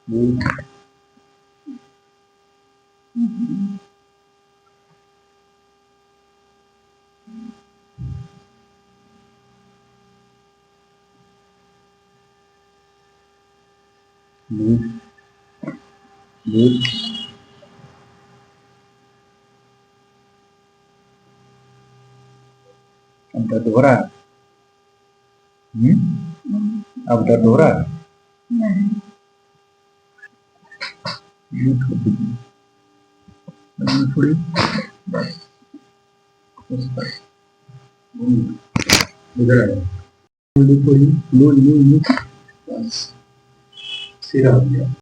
Good. Good. Good. अब दर्द हो रहा है? अब दर्द हो रहा है? नहीं। ये थोड़ी बस इधर आ जाओ। थोड़ी लूज लूज लूज बस सिरा हो गया।